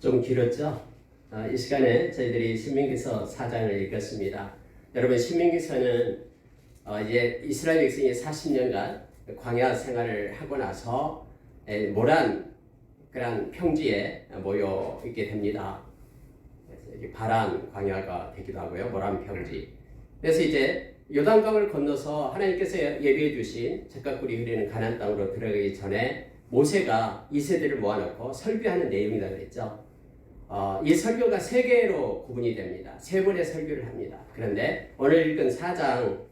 좀 길었죠? 이 시간에 저희들이 신명기서 4장을 읽었습니다. 여러분, 신명기서는 이제 이스라엘 백성이 40년간 광야 생활을 하고 나서 모란 그런 평지에 모여 있게 됩니다. 그래서 바란 광야가 되기도 하고요, 모란 평지. 그래서 이제 요단강을 건너서 하나님께서 예비해 주신 젖과 꿀이 흐르는 가나안 땅으로 들어가기 전에 모세가 이 세대를 모아놓고 설교하는 내용이다 그랬죠. 이 설교가 세 개로 구분이 됩니다. 세 번의 설교를 합니다. 그런데 오늘 읽은 4장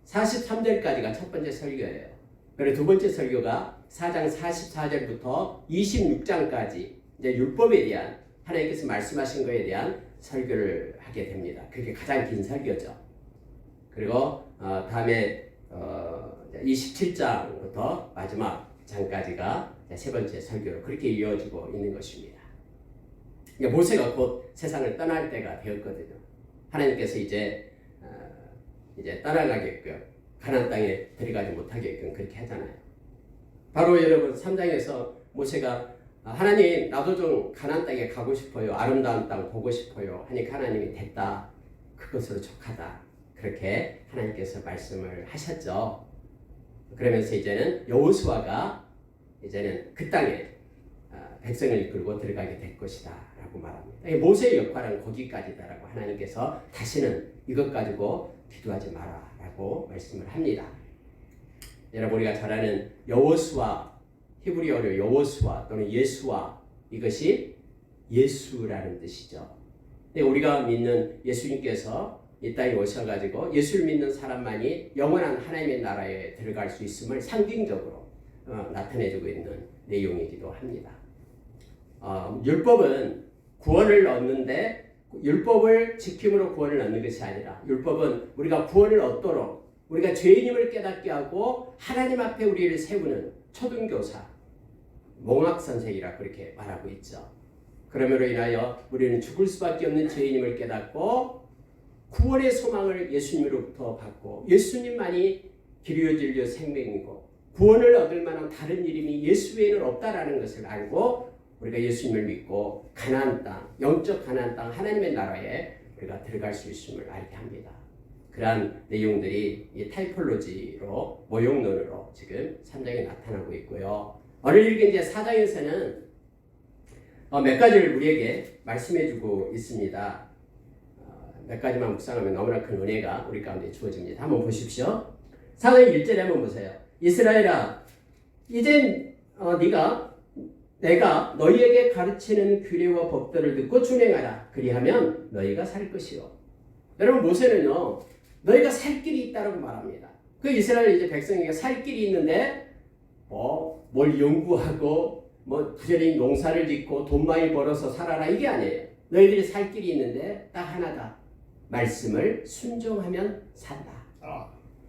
43절까지가 첫 번째 설교예요. 그리고 두 번째 설교가 4장 44절부터 26장까지 이제 율법에 대한 하나님께서 말씀하신 것에 대한 설교를 하게 됩니다. 그게 가장 긴 설교죠. 그리고 다음에 27장부터 마지막 장까지가 세 번째 설교로 그렇게 이어지고 있는 것입니다. 모세가 곧 세상을 떠날 때가 되었거든요. 하나님께서 이제 떠나가게끔 가나안 땅에 들어가지 못하게끔 그렇게 하잖아요. 바로 여러분 3장에서 모세가 하나님, 나도 좀 가나안 땅에 가고 싶어요. 아름다운 땅 보고 싶어요. 하니까 하나님이 됐다. 그것으로 족하다. 그렇게 하나님께서 말씀을 하셨죠. 그러면서 이제는 여호수아가 이제는 그 땅에 백성을 이끌고 들어가게 될 것이다 라고 말합니다. 모세의 역할은 거기까지다라고 하나님께서 다시는 이것 가지고 기도하지 마라 라고 말씀을 합니다. 여러분, 우리가 잘 아는 여호수아, 히브리어로 여호수아 또는 예수아, 이것이 예수라는 뜻이죠. 우리가 믿는 예수님께서 이 땅에 오셔가지고 예수를 믿는 사람만이 영원한 하나님의 나라에 들어갈 수 있음을 상징적으로 나타내주고 있는 내용이기도 합니다. 율법은 구원을 얻는데 율법을 지킴으로 구원을 얻는 것이 아니라 율법은 우리가 구원을 얻도록 우리가 죄인임을 깨닫게 하고 하나님 앞에 우리를 세우는 초등교사, 몽학선생이라 그렇게 말하고 있죠. 그러므로 인하여 우리는 죽을 수밖에 없는 죄인임을 깨닫고 구원의 소망을 예수님으로부터 받고 예수님만이 길이요 진리요 생명이고 구원을 얻을 만한 다른 이름이 예수 외에는 없다라는 것을 알고 우리가 예수님을 믿고 가나안 땅, 영적 가나안 땅 하나님의 나라에 우리가 들어갈 수 있음을 알게 합니다. 그러한 내용들이 이 타이폴로지로 모형론으로 지금 3장에 나타나고 있고요. 오늘 읽은 이제 4장에서는 몇 가지를 우리에게 말씀해주고 있습니다. 몇 가지만 묵상하면 너무나 큰 은혜가 우리 가운데 주어집니다. 한번 보십시오. 4장 1절에 한번 보세요. 이스라엘아, 이젠 내가 너희에게 가르치는 규례와 법들을 듣고 준행하라. 그리하면 너희가 살 것이요. 여러분, 모세는요, 너희가 살 길이 있다라고 말합니다. 그 이스라엘 이제 백성에게 살 길이 있는데 뭘 연구하고 부지런히 농사를 짓고 돈 많이 벌어서 살아라, 이게 아니에요. 너희들이 살 길이 있는데 딱 하나다. 말씀을 순종하면 산다.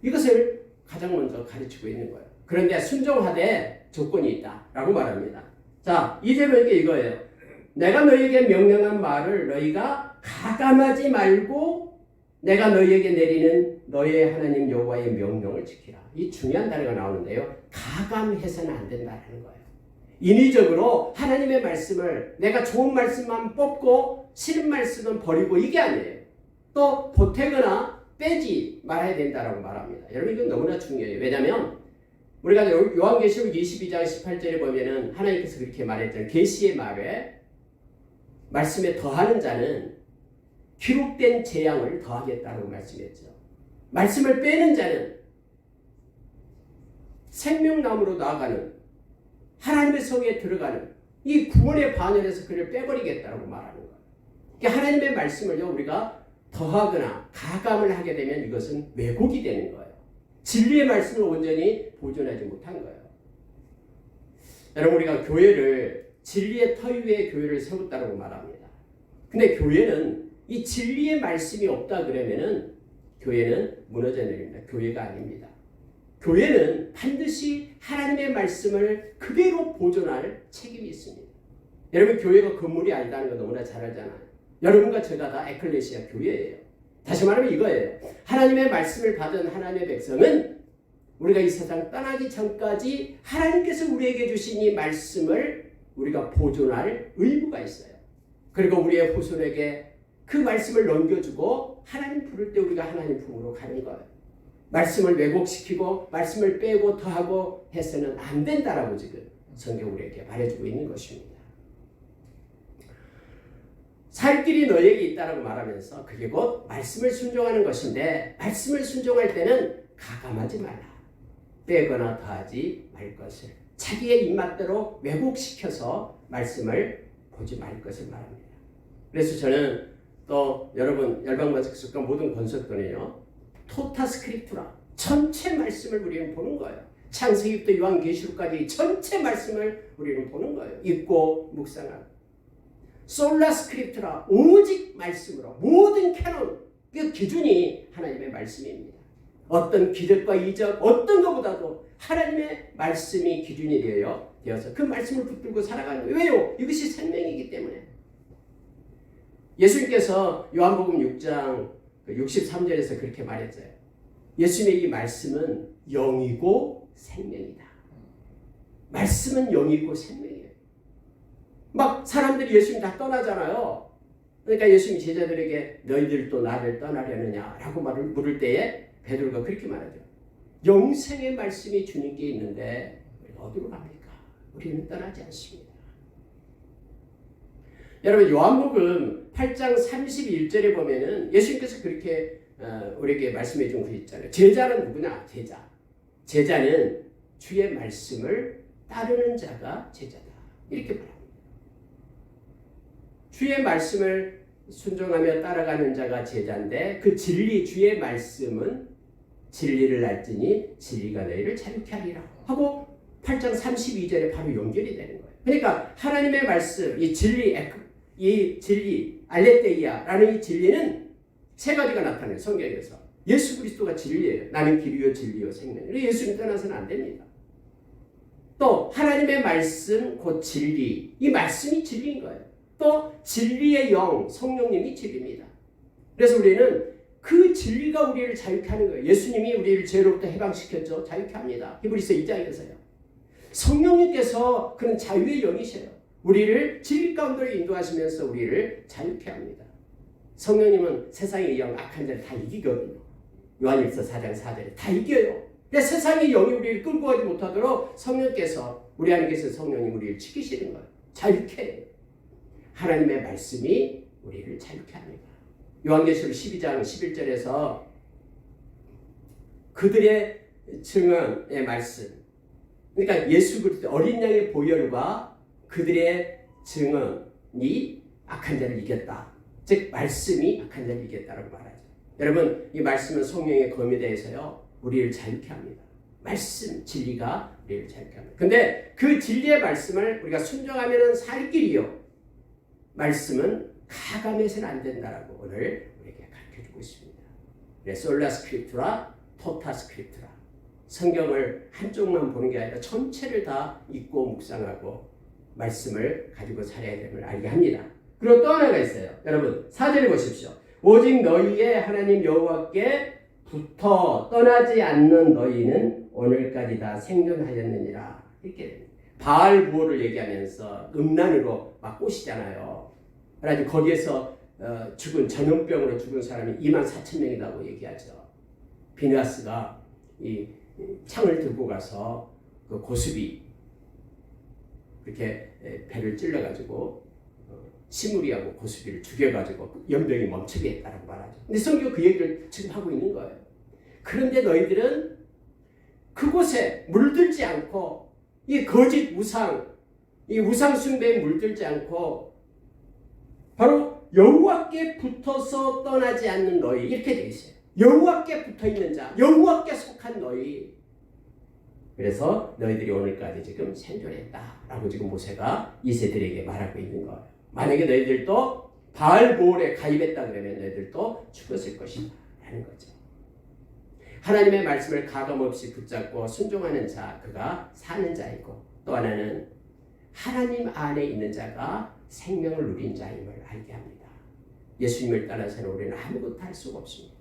이것을 가장 먼저 가르치고 있는 거예요. 그런데 순종하되 조건이 있다라고 말합니다. 자, 이제는 이거예요. 내가 너희에게 명령한 말을 너희가 가감하지 말고 내가 너희에게 내리는 너희의 하나님 여호와의 명령을 지키라. 이 중요한 단어가 나오는데요. 가감해서는 안 된다는 거예요. 인위적으로 하나님의 말씀을 내가 좋은 말씀만 뽑고 싫은 말씀은 버리고 이게 아니에요. 또 보태거나 빼지 말아야 된다라고 말합니다. 여러분, 이건 너무나 중요해요. 왜냐하면 우리가 요한계시록 22장 18절에 보면은 하나님께서 그렇게 말했잖아요. 계시의 말에 말씀에 더하는 자는 기록된 재앙을 더하겠다고 말씀했죠. 말씀을 빼는 자는 생명나무로 나아가는 하나님의 성에 들어가는 이 구원의 반열에서 그를 빼버리겠다고 말하는 거예요. 그러니까 하나님의 말씀을요, 우리가 더하거나 가감을 하게 되면 이것은 왜곡이 되는 거예요. 진리의 말씀을 온전히 보존하지 못한 거예요. 여러분, 우리가 교회를 진리의 터 위에 교회를 세웠다고 말합니다. 근데 교회는 이 진리의 말씀이 없다 그러면은 교회는 무너져 내립니다. 교회가 아닙니다. 교회는 반드시 하나님의 말씀을 그대로 보존할 책임이 있습니다. 여러분, 교회가 건물이 아니다는 거 너무나 잘 알잖아요. 여러분과 제가 다 에클레시아 교회예요. 다시 말하면 이거예요. 하나님의 말씀을 받은 하나님의 백성은 우리가 이 세상 떠나기 전까지 하나님께서 우리에게 주신 이 말씀을 우리가 보존할 의무가 있어요. 그리고 우리의 후손에게 그 말씀을 넘겨주고 하나님 부를 때 우리가 하나님 품으로 가는 거예요. 말씀을 왜곡시키고 말씀을 빼고 더하고 해서는 안 된다라고 지금 성경 우리에게 말해주고 있는 것입니다. 살 길이 너에게 있다라고 말하면서 그게 곧 말씀을 순종하는 것인데, 말씀을 순종할 때는 가감하지 말라. 빼거나 더하지 말 것을, 자기의 입맛대로 왜곡시켜서 말씀을 보지 말 것을 말합니다. 그래서 저는 또 여러분 열방반석과 모든 권속들은요, 토타 스크립투라, 전체 말씀을 우리는 보는 거예요. 창세기부터 요한계시록까지 전체 말씀을 우리는 보는 거예요. 읽고 묵상하고. 솔라 스크립투라, 오직 말씀으로 모든 캐논, 그 기준이 하나님의 말씀입니다. 어떤 기적과 이적 어떤 것보다도 하나님의 말씀이 기준이 되어서 그 말씀을 붙들고 살아가는 거예요. 왜요? 이것이 생명이기 때문에. 예수님께서 요한복음 6장 63절에서 그렇게 말했어요. 예수님의 이 말씀은 영이고 생명이다. 말씀은 영이고 생명이에요. 막 사람들이 예수님 다 떠나잖아요. 그러니까 예수님이 제자들에게 너희들도 나를 떠나려느냐라고 물을 때에 베드로가 그렇게 말하죠. 영생의 말씀이 주님께 있는데 어디로 갑니까? 우리는 떠나지 않습니다. 여러분 요한복음 8장 31절에 보면은 예수님께서 그렇게 우리에게 말씀해 준 거 있잖아요. 제자는 누구냐? 제자는 주의 말씀을 따르는 자가 제자다. 이렇게 말합니다. 주의 말씀을 순종하며 따라가는 자가 제자인데, 그 진리, 주의 말씀은 진리를 알지니 진리가 너희를 자유케 하리라 하고 8장 32절에 바로 연결이 되는 거예요. 그러니까 하나님의 말씀, 이 진리 알레테이아라는 이 진리는 세 가지가 나타나요. 성경에서. 예수 그리스도가 진리예요. 나는 길이요 진리요 생명이에요. 예수님 떠나서는 안 됩니다. 또 하나님의 말씀 곧 진리, 이 말씀이 진리인 거예요. 또 진리의 영, 성령님이 진리입니다. 그래서 우리는 그 진리가 우리를 자유케 하는 거예요. 예수님이 우리를 죄로부터 해방시켰죠. 자유케 합니다. 히브리서 2장에서요. 성령님께서 그는 자유의 영이셔요. 우리를 진리 가운데로 인도하시면서 우리를 자유케 합니다. 성령님은 세상의 영, 악한 자를 다 이기거든요. 요한일서 4장 4절에 다 이겨요. 근데 세상의 영이 우리를 끌고 가지 못하도록 성령께서, 우리 안에 계신 성령님 우리를 지키시는 거예요. 자유케 해요. 하나님의 말씀이 우리를 자유케 합니다. 요한계시록 12장 11절에서 그들의 증언의 말씀, 그러니까 예수 그리스도 어린 양의 보혈과 그들의 증언이 악한 자를 이겼다. 즉 말씀이 악한 자를 이겼다라고 말하죠. 여러분, 이 말씀은 성령의 검에 대해서요 우리를 자유케 합니다. 말씀, 진리가 우리를 자유케 합니다. 근데 그 진리의 말씀을 우리가 순종하면은 살 길이요, 말씀은 가감해서는 안 된다라고 오늘 우리에게 가르쳐주고 있습니다. 솔라 스크립투라, 토타 스크립투라. 성경을 한쪽만 보는 게 아니라 전체를 다 읽고 묵상하고 말씀을 가지고 살아야 됨을 알게 합니다. 그리고 또 하나가 있어요. 여러분 4절에 보십시오. 오직 너희의 하나님 여호와께 붙어 떠나지 않는 너희는 오늘까지 다 생존하였느니라. 이렇게 됩니다. 바알 부호를 얘기하면서 음란으로 막 꼬시잖아요. 그래가지고 거기에서 죽은 전염병으로 죽은 사람이 24,000명이라고 얘기하죠. 비느하스가 이 창을 들고 가서 그 고수비 그렇게 배를 찔러가지고 시므리하고 고수비를 죽여가지고 연병이 멈추게 했다라고 말하죠. 근데 성경 그 얘기를 지금 하고 있는 거예요. 그런데 너희들은 그곳에 물들지 않고 이 거짓 우상, 이 우상 숭배에 물들지 않고 바로 여호와께 붙어서 떠나지 않는 너희, 이렇게 되어 있어요. 여호와께 붙어 있는 자, 여호와께 속한 너희. 그래서 너희들이 오늘까지 지금 생존했다라고 지금 모세가 이세들에게 말하고 있는 거예요. 만약에 너희들도 바알보올에 가입했다 그러면 너희들도 죽었을 것이다 라는 거죠. 하나님의 말씀을 가감없이 붙잡고 순종하는 자, 그가 사는 자이고, 또 하나는 하나님 안에 있는 자가 생명을 누린 자임을 알게 합니다. 예수님을 따라서는 우리는 아무것도 할 수가 없습니다.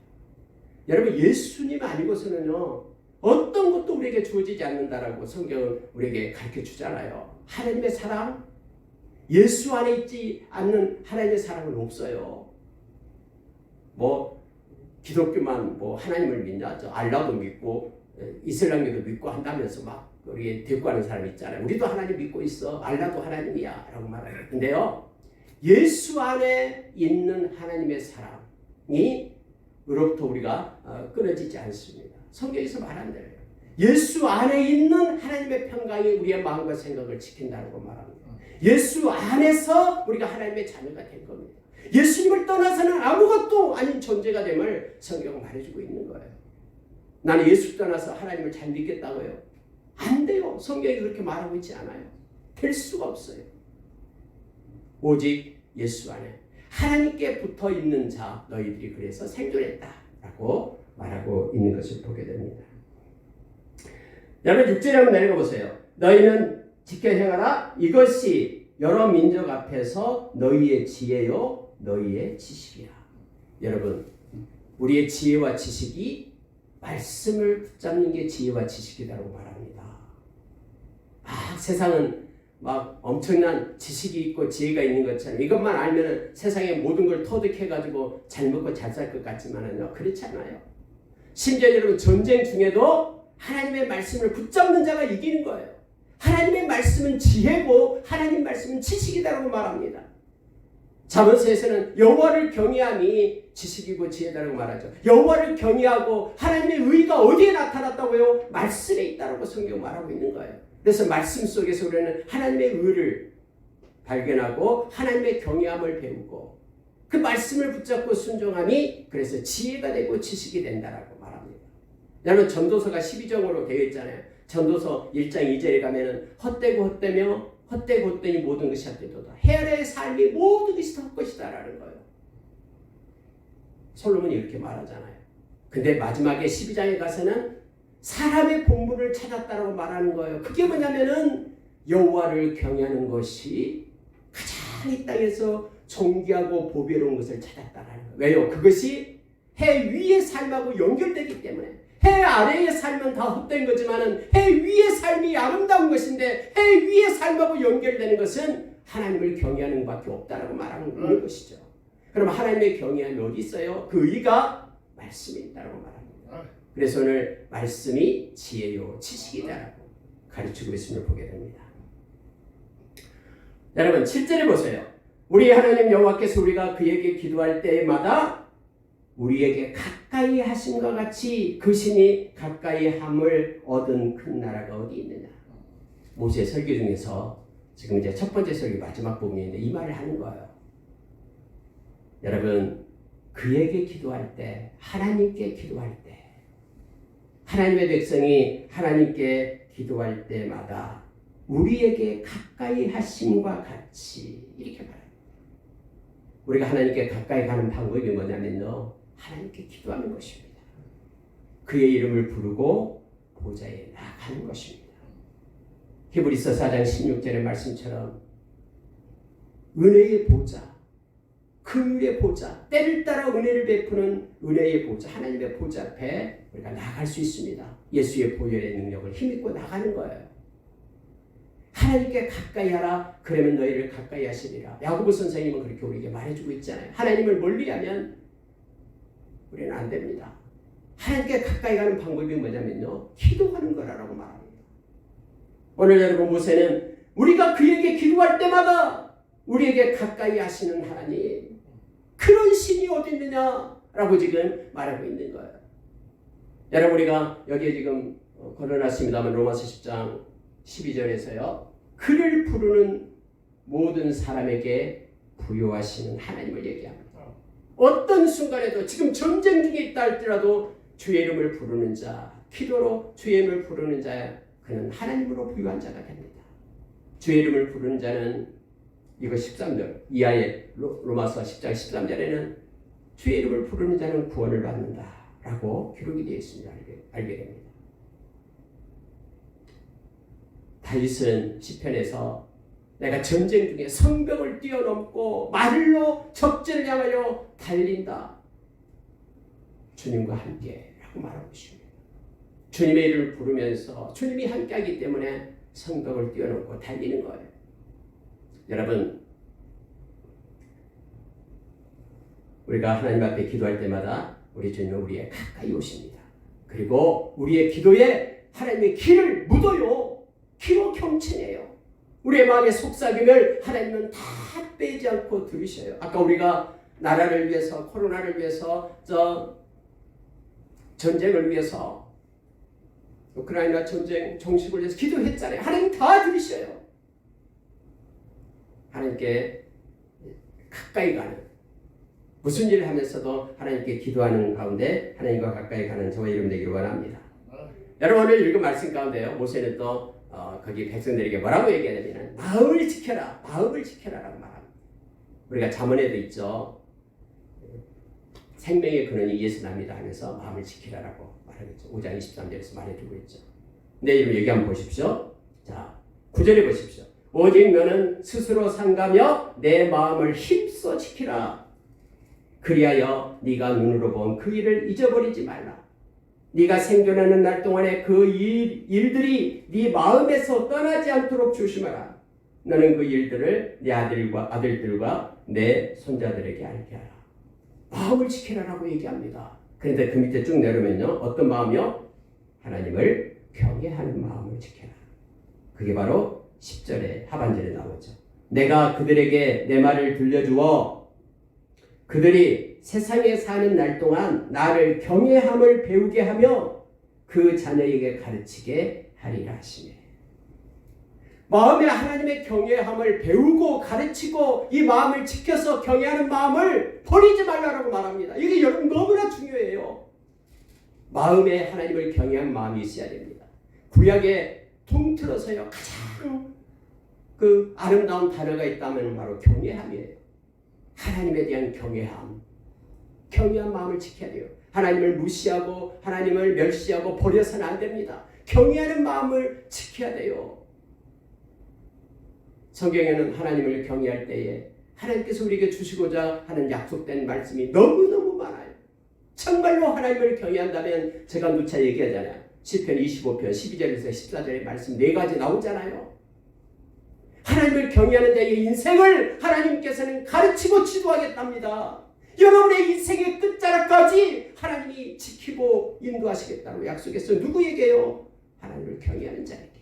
여러분, 예수님 아니고서는요 어떤 것도 우리에게 주어지지 않는다라고 성경은 우리에게 가르쳐 주잖아요. 하나님의 사랑, 예수 안에 있지 않는 하나님의 사람은 없어요. 뭐 기독교만 뭐 하나님을 믿냐? 저 알라도 믿고 이슬람교도 믿고 한다면서 막 우리 대꾸하는 사람 있잖아요. 우리도 하나님 믿고 있어. 알라도 하나님이야 라고 말해요. 근데요, 예수 안에 있는 하나님의 사랑이 으로부터 우리가 끊어지지 않습니다. 성경에서 말한 대로 예수 안에 있는 하나님의 평강이 우리의 마음과 생각을 지킨다고 말합니다. 예수 안에서 우리가 하나님의 자녀가 된 겁니다. 예수님을 떠나서는 아무것도 아닌 존재가 됨을 성경은 말해주고 있는 거예요. 나는 예수 떠나서 하나님을 잘 믿겠다고요? 안 돼요. 성경이 그렇게 말하고 있지 않아요. 될 수가 없어요. 오직 예수 안에 하나님께 붙어 있는 자 너희들이 그래서 생존했다라고 말하고 있는 것을 보게 됩니다. 여러분 6절에 한번 내려가 보세요. 너희는 지켜 행하라. 이것이 여러 민족 앞에서 너희의 지혜요 너희의 지식이라. 여러분 우리의 지혜와 지식이 말씀을 붙잡는 게 지혜와 지식이라고 말합니다. 세상은 막 엄청난 지식이 있고 지혜가 있는 것처럼 이것만 알면 세상의 모든 걸 터득해가지고 잘 먹고 잘 살 것 같지만은요, 그렇지 않아요. 심지어 여러분 전쟁 중에도 하나님의 말씀을 붙잡는 자가 이기는 거예요. 하나님의 말씀은 지혜고 하나님 말씀은 지식이다라고 말합니다. 잠언서에서는 여호와를 경외함이 지식이고 지혜다라고 말하죠. 여호와를 경외하고 하나님의 의가 어디에 나타났다고요? 말씀에 있다라고 성경 말하고 있는 거예요. 그래서 말씀 속에서 우리는 하나님의 의를 발견하고 하나님의 경외함을 배우고 그 말씀을 붙잡고 순종함이 그래서 지혜가 되고 지식이 된다라고 말합니다. 여러분 전도서가 12장으로 되어 있잖아요. 전도서 1장 2절에 가면은 헛되고 헛되며 헛되고 헛되니 모든 것이 헛되도다. 헤아려의 삶이 모든 것이 헛것이다라는 거예요. 솔로몬이 이렇게 말하잖아요. 근데 마지막에 12장에 가서는 사람의 본분을 찾았다라고 말하는 거예요. 그게 뭐냐면은 여호와를 경외하는 것이 가장 이 땅에서 존귀하고 보배로운 것을 찾았다라는 거예요. 왜요? 그것이 해 위의 삶하고 연결되기 때문에. 해 아래의 삶은 다 헛된 거지만은 해 위의 삶이 아름다운 것인데 해 위의 삶하고 연결되는 것은 하나님을 경외하는 것밖에 없다라고 말하는 것이죠. 그럼 하나님의 경외함이 어디 있어요? 그 의가 말씀에 있다라고 말합니다. 그래서 오늘 말씀이 지혜요 지식이다라고 가르치고 있음을 보게 됩니다. 여러분 7절에 보세요. 우리 하나님 여호와께서 우리가 그에게 기도할 때마다 우리에게 가까이 하심과 같이 그 신이 가까이 함을 얻은 큰 나라가 어디 있느냐. 모세 설교 중에서 지금 이제 첫 번째 설교 마지막 부분인데 이 말을 하는 거예요. 여러분 그에게 기도할 때 하나님께 기도할 때 하나님의 백성이 하나님께 기도할 때마다 우리에게 가까이 하심과 같이 이렇게 말해요. 우리가 하나님께 가까이 가는 방법이 뭐냐면요. 하나님께 기도하는 것입니다. 그의 이름을 부르고 보좌에 나가는 것입니다. 히브리서 4장 16절의 말씀처럼 은혜의 보좌, 긍휼의 보좌, 때를 따라 은혜를 베푸는 은혜의 보좌, 하나님의 보좌 앞에 우리가 나갈 수 있습니다. 예수의 보혈의 능력을 힘입고 나가는 거예요. 하나님께 가까이 하라. 그러면 너희를 가까이 하시리라. 야고보 선생님은 그렇게 우리에게 말해주고 있잖아요. 하나님을 멀리하면 우리는 안 됩니다. 하나님께 가까이 가는 방법이 뭐냐면요. 기도하는 거라고 말합니다. 오늘 여러분 모세는 우리가 그에게 기도할 때마다 우리에게 가까이 하시는 하나님, 그런 신이 어디 있느냐라고 지금 말하고 있는 거예요. 여러분 우리가 여기에 지금 걸어놨습니다만 로마서 10장 12절에서요. 그를 부르는 모든 사람에게 부여하시는 하나님을 얘기합니다. 어떤 순간에도 지금 전쟁 중에 있다 할지라도 주의 이름을 부르는 자, 기도로 주의 이름을 부르는 자, 그는 하나님으로 부유한 자가 됩니다. 주의 이름을 부르는 자는 이거 13절 이하의 로마서 10장 13절에는 주의 이름을 부르는 자는 구원을 받는다 라고 기록이 되어 있습니다. 알게 됩니다. 다윗은 시편에서 내가 전쟁 중에 성벽을 뛰어넘고 말로 적진을 향하여 달린다. 주님과 함께 라고 말하고 있습니다. 주님의 이름을 부르면서 주님이 함께하기 때문에 성벽을 뛰어넘고 달리는 거예요. 여러분, 우리가 하나님 앞에 기도할 때마다 우리 주님은 우리의 가까이 오십니다. 그리고 우리의 기도에 하나님의 기를 묻어요. 기로 경청해요. 우리의 마음의 속삭임을 하나님은 다 빼지 않고 들으셔요. 아까 우리가 나라를 위해서, 코로나를 위해서, 전쟁을 위해서, 우크라이나 전쟁 종식을 위해서 기도했잖아요. 하나님 다 들으셔요. 하나님께 가까이 가는, 무슨 일을 하면서도 하나님께 기도하는 가운데 하나님과 가까이 가는 저와 여러분 되기를 원합니다. 여러분, 오늘 읽은 말씀 가운데요, 모세는 또 거기 백성들에게 뭐라고 얘기하냐면 마음을 지켜라, 마음을 지켜라라고 말합니다. 우리가 잠언에도 있죠. 생명의 근원이 예수납니다 하면서 마음을 지키라라고 말하겠죠. 5장 23절에서 말해두고 있죠. 네, 여러분 여기 한번 보십시오. 자, 9절에 보십시오. 오직 너는 스스로 삼가며 내 마음을 힘써 지키라. 그리하여 네가 눈으로 본 그 일을 잊어버리지 말라. 네가 생존하는 날 동안에 그 일들이 네 마음에서 떠나지 않도록 조심하라. 너는 그 일들을 네 아들들과 내 손자들에게 알게 하라. 마음을 지키라라고 얘기합니다. 그런데 그 밑에 쭉 내려오면요, 어떤 마음이요? 하나님을 경외하는 마음을 지켜라. 그게 바로 10절의 하반절에 나오죠. 내가 그들에게 내 말을 들려주어 그들이 세상에 사는 날 동안 나를 경외함을 배우게 하며 그 자녀에게 가르치게 하리라 하시네. 마음에 하나님의 경외함을 배우고 가르치고 이 마음을 지켜서 경외하는 마음을 버리지 말라라고 말합니다. 이게 여러분 너무나 중요해요. 마음에 하나님을 경외한 마음이 있어야 됩니다. 구약에 통틀어서요, 가장 그 아름다운 단어가 있다면 바로 경외함이에요. 하나님에 대한 경외함, 경외한 마음을 지켜야 돼요. 하나님을 무시하고 하나님을 멸시하고 버려서는 안 됩니다. 경외하는 마음을 지켜야 돼요. 성경에는 하나님을 경외할 때에 하나님께서 우리에게 주시고자 하는 약속된 말씀이 너무너무 많아요. 정말로 하나님을 경외한다면 제가 누차 얘기하잖아요. 시편 25편 12절에서 14절의 말씀 4가지 나오잖아요. 하나님을 경외하는 자의 인생을 하나님께서는 가르치고 지도하겠답니다. 여러분의 인생의 끝자락까지 하나님이 지키고 인도하시겠다고 약속했어요. 누구에게요? 하나님을 경외하는 자에게.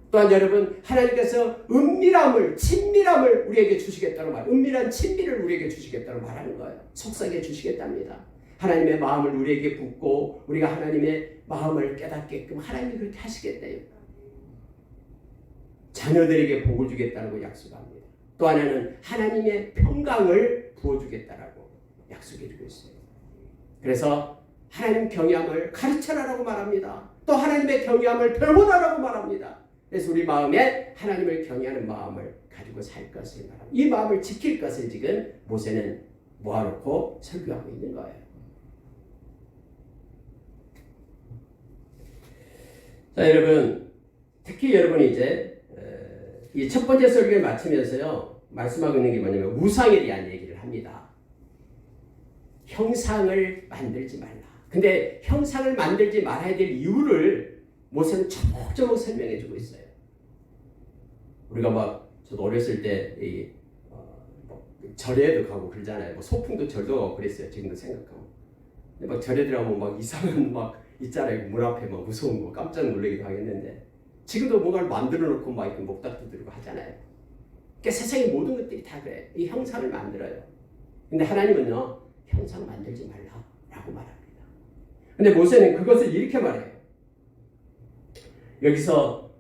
또한 여러분, 하나님께서 은밀함을, 친밀함을 우리에게 주시겠다고 말해요. 은밀한 친밀을 우리에게 주시겠다고 말하는 거예요. 속삭여 주시겠답니다. 하나님의 마음을 우리에게 붓고 우리가 하나님의 마음을 깨닫게끔 하나님이 그렇게 하시겠대요. 자녀들에게 복을 주겠다고 약속합니다. 또 하나는 하나님의 평강을 부어주겠다라고 약속해주고 있어요. 그래서 하나님 경외함을 가르쳐라라고 말합니다. 또 하나님의 경외함을 배워라라고 말합니다. 그래서 우리 마음에 하나님을 경외하는 마음을 가지고 살 것을 말합니다. 이 마음을 지킬 것을 지금 모세는 모아놓고 설교하고 있는 거예요. 자, 여러분, 특히 여러분이 이제 이 첫 번째 설교를 마치면서요, 말씀하고 있는 게 뭐냐면 우상에 대한 얘기를 합니다. 형상을 만들지 말라. 근데 형상을 만들지 말아야 될 이유를 모세는 조목조목 설명해 주고 있어요. 우리가 막 저도 어렸을 때 절에도 가고 그러잖아요. 뭐 소풍도 절도 가고 그랬어요. 지금도 생각하면. 근데 막 절에 들어가면 막 이상한 막 있잖아요. 문 앞에 막 무서운 거 깜짝 놀라기도 하겠는데 지금도 뭔가를 만들어 놓고 막 이렇게 목닥도 들고 하잖아요. 그러니까 세상의 모든 것들이 다 그래. 이 형상을 만들어요. 근데 하나님은요, 형상 만들지 말라라고 말합니다. 근데 모세는 그것을 이렇게 말해요. 여기서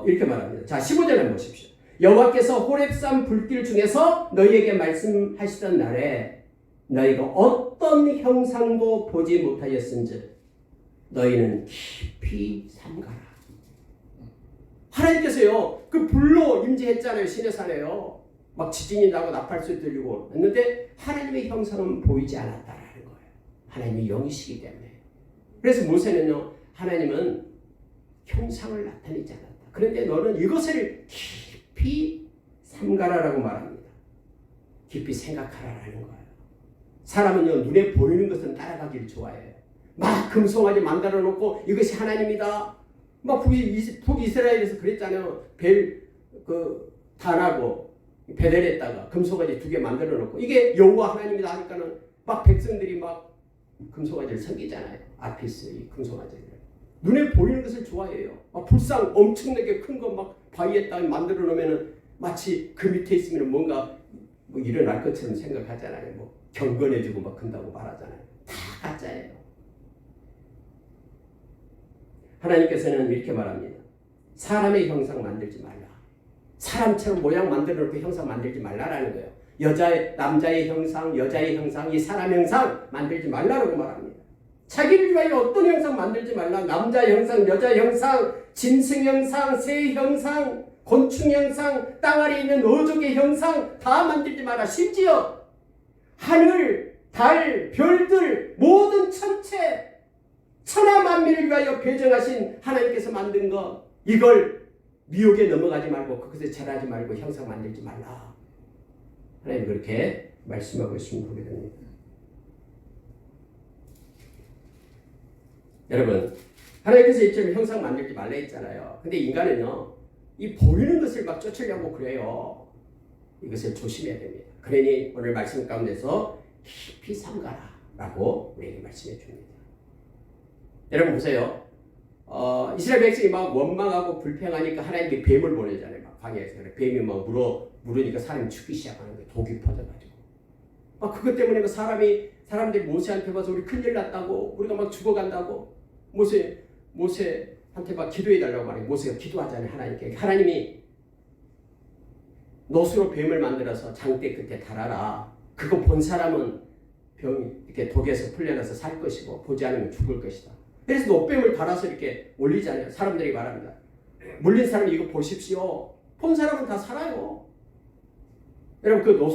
이렇게 말합니다. 자, 15절을 보십시오. 여호와께서 호렙산 불길 중에서 너희에게 말씀하시던 날에 너희가 어떤 형상도 보지 못하였은즉 너희는 깊이 삼가라. 하나님께서요, 그 불로 임재했잖아요. 시내산에요. 막 지진이 나고 나팔소리 들리고 했는데 하나님의 형상은 보이지 않았다라는 거예요. 하나님이 영이시기 때문에. 그래서 모세는요, 하나님은 형상을 나타내지 않았다. 그런데 너는 이것을 깊이 삼가라라고 말합니다. 깊이 생각하라라는 거예요. 사람은요, 눈에 보이는 것은 따라가기를 좋아해요. 막 금송아지 만들어 놓고 이것이 하나님이다. 막 북이스라엘에서 그랬잖아요. 단하고 베델에다가 금송아지 2개 만들어 놓고 이게 여호와 하나님이다 하니까는 막 백성들이 막 금송아지를 섬기잖아요. 아피스 이 금송아지를 눈에 보이는 것을 좋아해요. 막 불상 엄청나게 큰 거 막 바위에다 만들어 놓으면은 마치 그 밑에 있으면 뭔가 뭐 일어날 것처럼 생각하잖아요. 뭐 경건해지고 막 큰다고 말하잖아요. 다 가짜예요. 하나님께서는 이렇게 말합니다. 사람의 형상 만들지 말라. 사람처럼 모양 만들어 놓고 형상 만들지 말라라는 거예요. 남자의 형상, 여자의 형상, 이 사람 형상 만들지 말라라고 말합니다. 자기를 위하여 어떤 형상 만들지 말라. 남자 형상, 여자 형상, 짐승 형상, 새 형상, 곤충 형상, 땅 아래 있는 어족의 형상 다 만들지 마라. 심지어 하늘, 달, 별들 모든 천체 천하 만민을 위하여 배정하신 하나님께서 만든 것 이걸 미혹에 넘어가지 말고 그것에 절하지 말고 형상 만들지 말라. 하나님 그렇게 말씀하고 있음을 보게 됩니다. 여러분 하나님께서 이처럼 형상 만들지 말라 했잖아요. 근데 인간은요 이 보이는 것을 막 쫓으려고 그래요. 이것을 조심해야 됩니다. 그러니 오늘 말씀 가운데서 깊이 삼가라 라고 우리에게 말씀해 줍니다. 여러분 보세요. 이스라엘 백성이 막 원망하고 불평하니까 하나님께 뱀을 보내잖아요. 막 광야에서 뱀이 막 물으니까 사람이 죽기 시작하는 거예요. 독이 퍼져가지고. 막 그것 때문에 그 사람들이 모세한테 와서 우리 큰일 났다고 우리가 막 죽어간다고 모세한테 막 기도해달라고 말해요. 모세가 기도하잖아요. 하나님께. 하나님이 놋으로 뱀을 만들어서 장대 끝에 달아라. 그거 본 사람은 병이 이렇게 독에서 풀려나서 살 것이고 보지 않으면 죽을 것이다. 그래서 놋뱀을 달아서 이렇게 올리잖아요. 사람들이 말합니다. 물린 사람이 이거 보십시오. 본 사람은 다 살아요. 여러분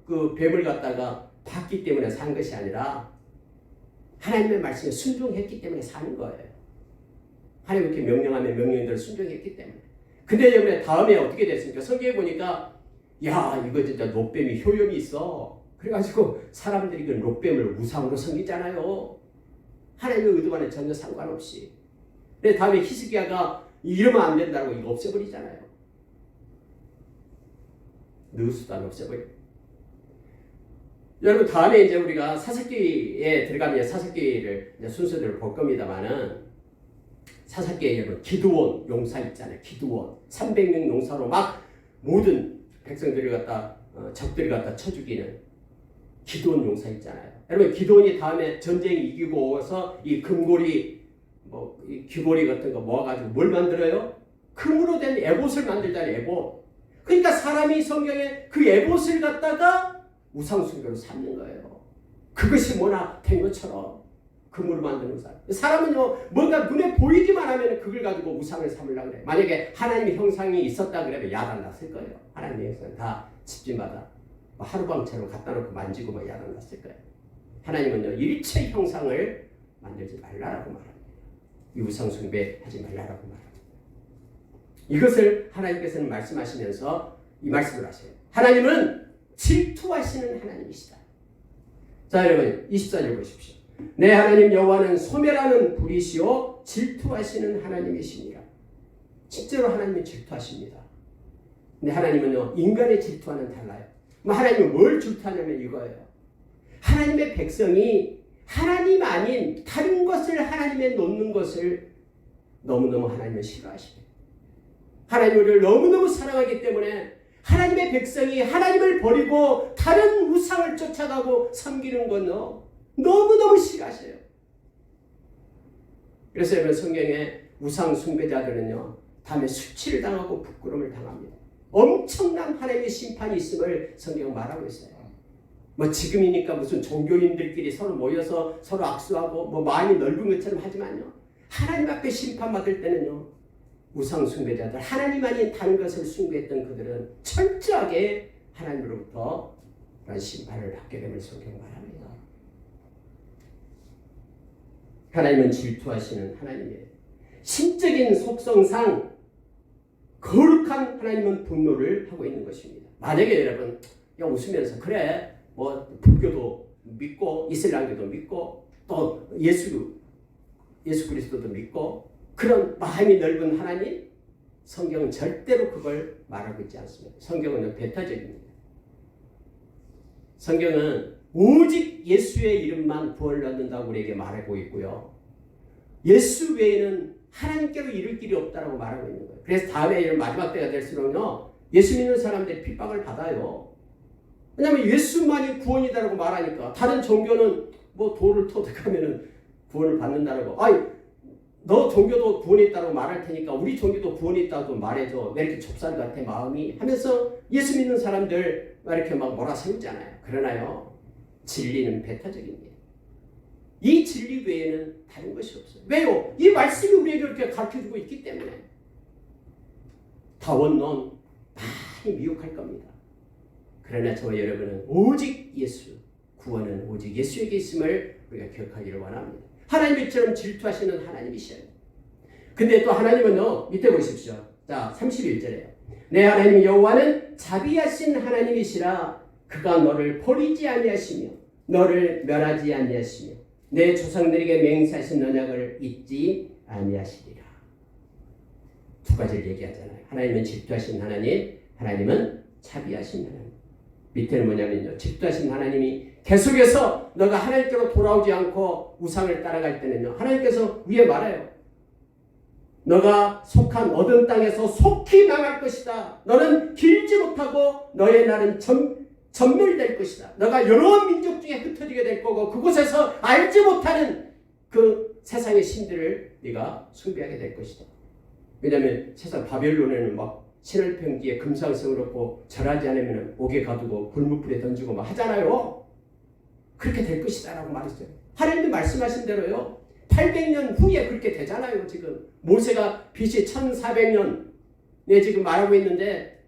그 뱀을 갖다가 봤기 때문에 산 것이 아니라 하나님의 말씀에 순종했기 때문에 사는 거예요. 하나님 이렇게 명령하면 명령대로 순종했기 때문에. 근데 여러분 다음에 어떻게 됐습니까? 성경에 보니까 야 이거 진짜 놋뱀이 효용이 있어. 그래가지고 사람들이 그 놋뱀을 우상으로 섬기잖아요. 하나님의 의도와는 전혀 상관없이. 근데 다음에 히스기야가 이러면 안 된다고 이거 없애버리잖아요. 느수단 없애버려. 여러분 다음에 이제 우리가 사사기에 들어가면 사사기를 순서대로 볼 겁니다만은 사사기에 여러분 기드온 용사 있잖아요. 기드온 300명 용사로 막 모든 백성들을 갖다 적들을 갖다 쳐 죽이는 기드온 용사 있잖아요. 여러분 기드온이 다음에 전쟁 이기고서 이 금고리 이 귀고리 같은 거 모아가지고 뭘 만들어요? 금으로 된 에봇을 만들잖아요. 에봇. 그러니까 사람이 성경에 그 에봇을 갖다가 우상숭배로 삼는 거예요. 그것이 뭐나 된 것처럼 금으로 만드는 우상. 사람은요 뭔가 눈에 보이기만 하면 그걸 가지고 우상을 삼으려고 그래요. 만약에 하나님의 형상이 있었다 그러면 야단 났을 거예요. 하나님의 형상 다 집집마다 하루방처럼 갖다 놓고 만지고 막 야단 났을 거예요. 하나님은요 일체 형상을 만들지 말라라고 말합니다. 이 우상숭배 하지 말라라고 말합니다. 이것을 하나님께서는 말씀하시면서 이 말씀을 하세요. 하나님은 질투하시는 하나님이시다. 자 여러분 24절 보십시오. 내 하나님 여호와는 소멸하는 불이시오 질투하시는 하나님이시니라. 실제로 하나님은 질투하십니다. 근데 하나님은요 인간의 질투와는 달라요. 하나님은 뭘 질투하냐면 이거예요. 하나님의 백성이 하나님 아닌 다른 것을 하나님에 놓는 것을 너무너무 하나님은 싫어하시대요. 하나님을 너무너무 사랑하기 때문에 하나님의 백성이 하나님을 버리고 다른 우상을 쫓아가고 섬기는 건요 너무너무 싫어하셔요. 그래서 여러분 성경에 우상 숭배자들은요 다음에 수치를 당하고 부끄러움을 당합니다. 엄청난 하나님의 심판이 있음을 성경은 말하고 있어요. 뭐 지금이니까 무슨 종교인들끼리 서로 모여서 서로 악수하고 뭐 마음이 넓은 것처럼 하지만요 하나님 앞에 심판받을 때는요 우상 숭배자들 하나님 아닌 다른 것을 숭배했던 그들은 철저하게 하나님으로부터 그런 심판을 받게 됨을 성경 말합니다. 하나님은 질투하시는 하나님이에요. 신적인 속성상 거룩한 하나님은 분노를 하고 있는 것입니다. 만약에 여러분 그냥 웃으면서 그래 뭐 불교도 믿고 이슬람교도 믿고 또 예수 그리스도도 믿고 그런 마음이 넓은 하나님 성경은 절대로 그걸 말하고 있지 않습니다. 성경은 배타적입니다. 성경은 오직 예수의 이름만 구원을 얻는다고 우리에게 말하고 있고요. 예수 외에는 하나님께로 이를 길이 없다라고 말하고 있는 거예요. 그래서 다음에 이런 마지막 때가 될수록요, 예수 믿는 사람들이 핍박을 받아요. 왜냐하면 예수만이 구원이다라고 말하니까 다른 종교는 뭐 돌을 터득하면은 구원을 받는다라고. 아니, 너 종교도 구원이 있다고 말할 테니까 우리 종교도 구원이 있다고 말해줘. 왜 이렇게 좁쌀 같아 마음이 하면서 예수 믿는 사람들 이렇게 막 몰아세우잖아요. 그러나요, 진리는 배타적입니다. 이 진리 외에는 다른 것이 없어요. 왜요? 이 말씀이 우리에게 이렇게 가르쳐주고 있기 때문에. 다원론 많이 미혹할 겁니다. 그러나 저와 여러분은 오직 예수, 구원은 오직 예수에게 있음을 우리가 기억하기를 원합니다. 하나님처럼 질투하시는 하나님이셔요. 근데 또 하나님은요, 밑에 보십시오. 자, 31절에요. 내 하나님 여호와는 자비하신 하나님이시라. 그가 너를 버리지 아니하시며 너를 멸하지 아니하시며 내 조상들에게 맹세하신 언약을 잊지 아니하시리라. 두 가지를 얘기하잖아요. 하나님은 질투하신 하나님, 하나님은 자비하신 하나님. 밑에는 뭐냐면요, 질투하신 하나님이 계속해서 너가 하나님께로 돌아오지 않고 우상을 따라갈 때는요, 하나님께서 위에 말해요. 너가 속한 어둠 땅에서 속히 망할 것이다. 너는 길지 못하고 너의 날은 전멸될 것이다. 너가 여러 민족 중에 흩어지게 될 거고 그곳에서 알지 못하는 그 세상의 신들을 네가 숭배하게 될 것이다. 왜냐하면 세상 바벨론에는 막 신을 평기에 금상성을 얻고 절하지 않으면 옥에 가두고 불무불에 던지고 막 하잖아요. 그렇게 될 것이다 라고 말했어요. 하나님이 말씀하신 대로요, 800년 후에 그렇게 되잖아요. 지금 모세가 BC 1400년에 지금 말하고 있는데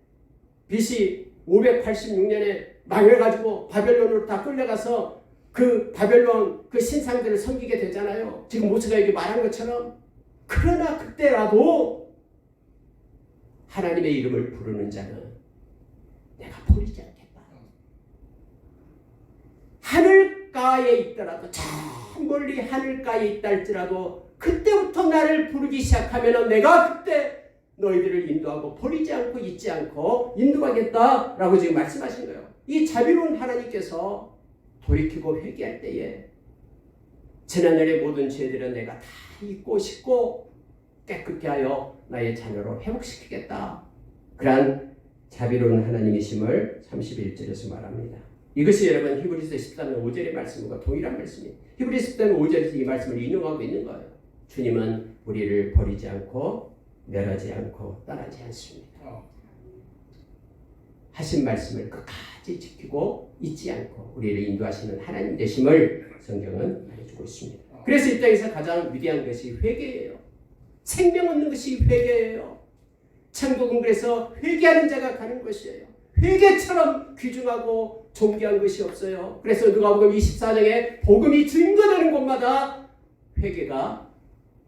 BC 586년에 망해가지고 바벨론으로 다 끌려가서 그 바벨론 그 신상들을 섬기게 되잖아요. 지금 모세가 이렇게 말한 것처럼. 그러나 그때라도 하나님의 이름을 부르는 자는 내가 버리지 않겠다. 하늘가에 있더라도, 저 멀리 하늘가에 있다 할지라도 그때부터 나를 부르기 시작하면 내가 그때 너희들을 인도하고 버리지 않고 잊지 않고 인도하겠다라고 지금 말씀하신 거예요. 이 자비로운 하나님께서 돌이키고 회개할 때에 지난날의 모든 죄들은 내가 다 잊고 씻고 깨끗게 하여 나의 자녀로 회복시키겠다. 그러한 자비로운 하나님이심을 31절에서 말합니다. 이것이 여러분 히브리서 13장 5절의 말씀과 동일한 말씀이에요. 히브리서 13장 5절에서 이 말씀을 인용하고 있는 거예요. 주님은 우리를 버리지 않고 멸하지 않고 떠나지 않습니다. 하신 말씀을 끝까지 지키고 잊지 않고 우리를 인도하시는 하나님 되심을 성경은 말해주고 있습니다. 그래서 이 땅에서 가장 위대한 것이 회개예요. 생명 얻는 것이 회개예요. 천국은 그래서 회개하는 자가 가는 것이에요. 회개처럼 귀중하고 존귀한 것이 없어요. 그래서 누가복음 24장에 복음이 증거되는 곳마다 회개가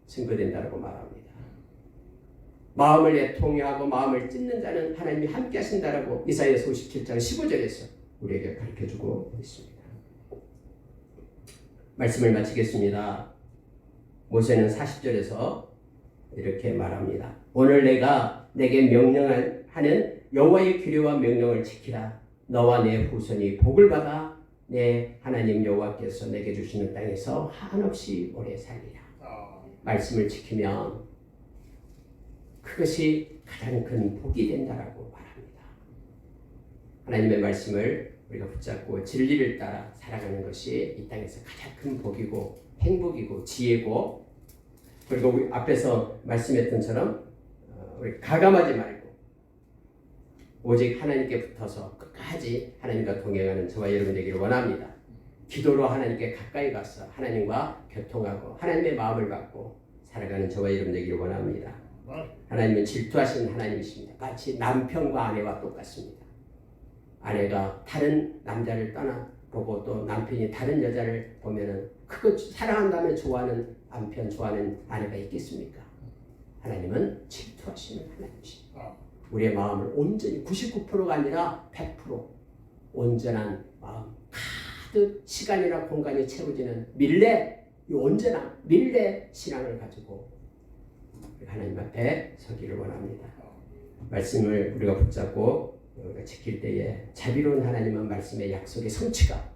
증거된다고 말합니다. 마음을 애통해하고 마음을 찢는 자는 하나님이 함께 하신다라고 이사야서 57장 15절에서 우리에게 가르쳐주고 있습니다. 말씀을 마치겠습니다. 모세는 40절에서 이렇게 말합니다. 오늘 내가 내게 명령하는 여호와의 규례와 명령을 지키라. 너와 내 후손이 복을 받아 내 하나님 여호와께서 내게 주시는 땅에서 한없이 오래 살리라. 말씀을 지키면 그것이 가장 큰 복이 된다라고 말합니다. 하나님의 말씀을 우리가 붙잡고 진리를 따라 살아가는 것이 이 땅에서 가장 큰 복이고 행복이고 지혜고, 그리고 우리 앞에서 말씀했던 처럼 우리 가감하지 말고 오직 하나님께 붙어서 끝까지 하나님과 동행하는 저와 여러분 되기를 원합니다. 기도로 하나님께 가까이 가서 하나님과 교통하고 하나님의 마음을 받고 살아가는 저와 여러분 되기를 원합니다. 하나님은 질투하시는 하나님이십니다. 마치 남편과 아내와 똑같습니다. 아내가 다른 남자를 떠나보고 또 남편이 다른 여자를 보면은 그거 사랑한다면 좋아하는 남편, 좋아하는 아내가 있겠습니까? 하나님은 질투하시는 하나님이십니다. 우리의 마음을 온전히 99%가 아니라 100% 온전한 마음, 가득 시간이나 공간이 채워지는 밀레, 이 온전한 밀레 신앙을 가지고 하나님 앞에 서기를 원합니다. 말씀을 우리가 붙잡고 우리가 지킬 때에 자비로운 하나님의 말씀의 약속의 성취가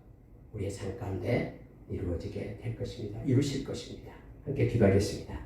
우리의 삶 가운데 이루어지게 될 것입니다. 이루실 것입니다. 함께 기도하겠습니다.